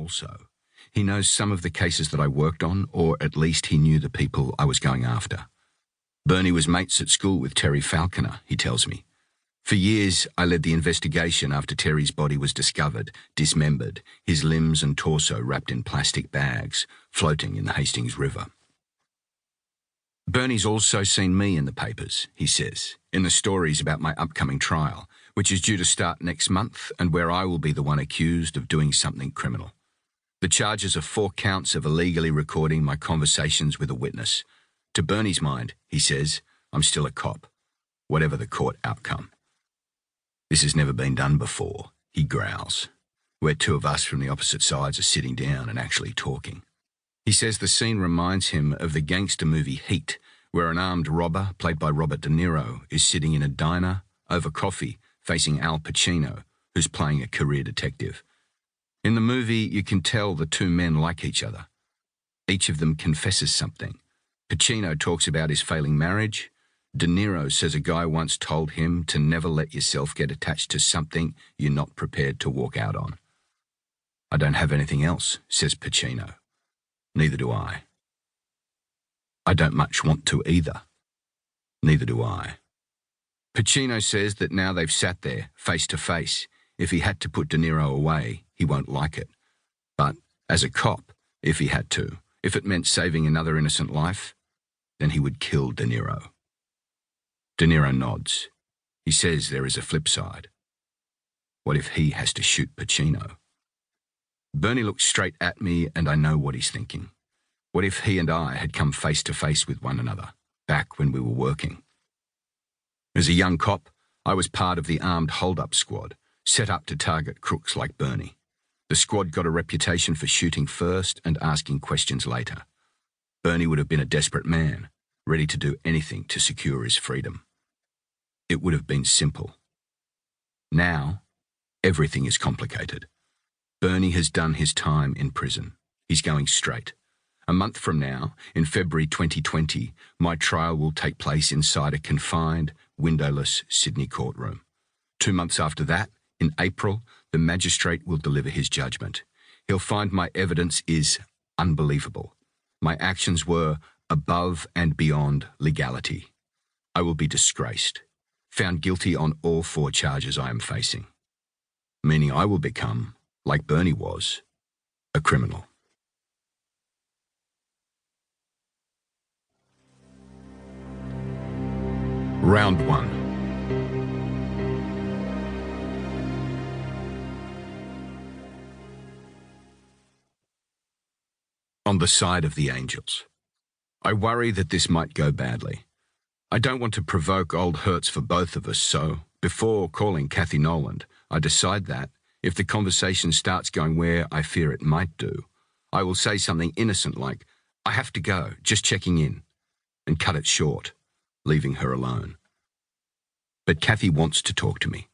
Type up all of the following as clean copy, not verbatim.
also. He knows some of the cases that I worked on, or at least he knew the people I was going after. Bernie was mates at school with Terry Falconer, he tells me. For years, I led the investigation after Terry's body was discovered, dismembered, his limbs and torso wrapped in plastic bags, floating in the Hastings River. Bernie's also seen me in the papers, he says, in the stories about my upcoming trial, which is due to start next month and where I will be the one accused of doing something criminal. The charges are 4 counts of illegally recording my conversations with a witness. To Bernie's mind, he says, I'm still a cop, whatever the court outcome. This has never been done before, he growls, where 2 of us from the opposite sides are sitting down and actually talking. He says the scene reminds him of the gangster movie Heat, where an armed robber, played by Robert De Niro, is sitting in a diner, over coffee, facing Al Pacino, who's playing a career detective. In the movie, you can tell the 2 men like each other. Each of them confesses something. Pacino talks about his failing marriage. De Niro says a guy once told him to never let yourself get attached to something you're not prepared to walk out on. I don't have anything else, says Pacino. Neither do I. I don't much want to either. Neither do I. Pacino says that now they've sat there, face to face, if he had to put De Niro away, he won't like it. But as a cop, if he had to, if it meant saving another innocent life, then he would kill De Niro. De Niro nods. He says there is a flip side. What if he has to shoot Pacino? Bernie looks straight at me and I know what he's thinking. What if he and I had come face to face with one another, back when we were working? As a young cop, I was part of the armed hold-up squad, set up to target crooks like Bernie. The squad got a reputation for shooting first and asking questions later. Bernie would have been a desperate man, ready to do anything to secure his freedom. It would have been simple. Now, everything is complicated. Bernie has done his time in prison. He's going straight. A month from now, in February 2020, my trial will take place inside a confined, windowless Sydney courtroom. 2 months after that, in April, the magistrate will deliver his judgment. He'll find my evidence is unbelievable. My actions were above and beyond legality. I will be disgraced, found guilty on all 4 charges I am facing, meaning I will become, like Bernie was, a criminal. Round 1. On the side of the angels. I worry that this might go badly. I don't want to provoke old hurts for both of us, so before calling Kathy Noland, I decide that, if the conversation starts going where I fear it might do, I will say something innocent like, I have to go, just checking in, and cut it short, leaving her alone. But Kathy wants to talk to me.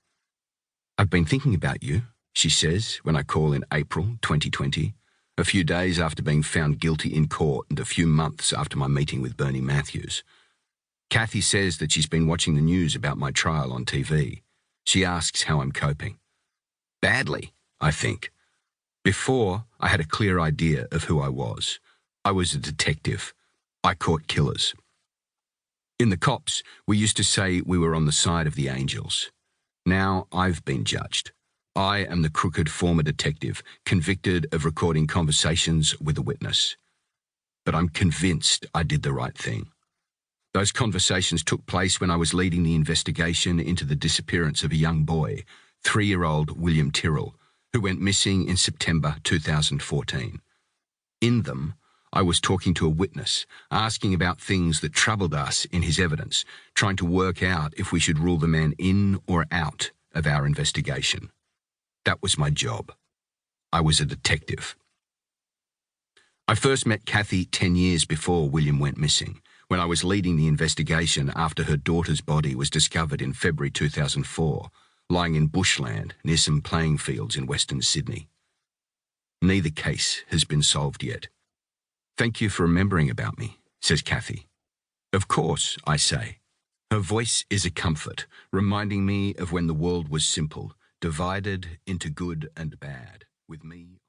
I've been thinking about you, she says when I call in April 2020, a few days after being found guilty in court and a few months after my meeting with Bernie Matthews. Kathy says that she's been watching the news about my trial on TV. She asks how I'm coping. Badly, I think. Before, I had a clear idea of who I was. I was a detective. I caught killers. In the cops, we used to say we were on the side of the angels. Now I've been judged. I am the crooked former detective, convicted of recording conversations with a witness. But I'm convinced I did the right thing. Those conversations took place when I was leading the investigation into the disappearance of a young boy, 3-year-old William Tyrrell, who went missing in September 2014. In them, I was talking to a witness, asking about things that troubled us in his evidence, trying to work out if we should rule the man in or out of our investigation. That was my job. I was a detective. I first met Kathy 10 years before William went missing, when I was leading the investigation after her daughter's body was discovered in February 2004, lying in bushland near some playing fields in Western Sydney. Neither case has been solved yet. Thank you for remembering about me, says Kathy. Of course, I say. Her voice is a comfort, reminding me of when the world was simple, divided into good and bad, with me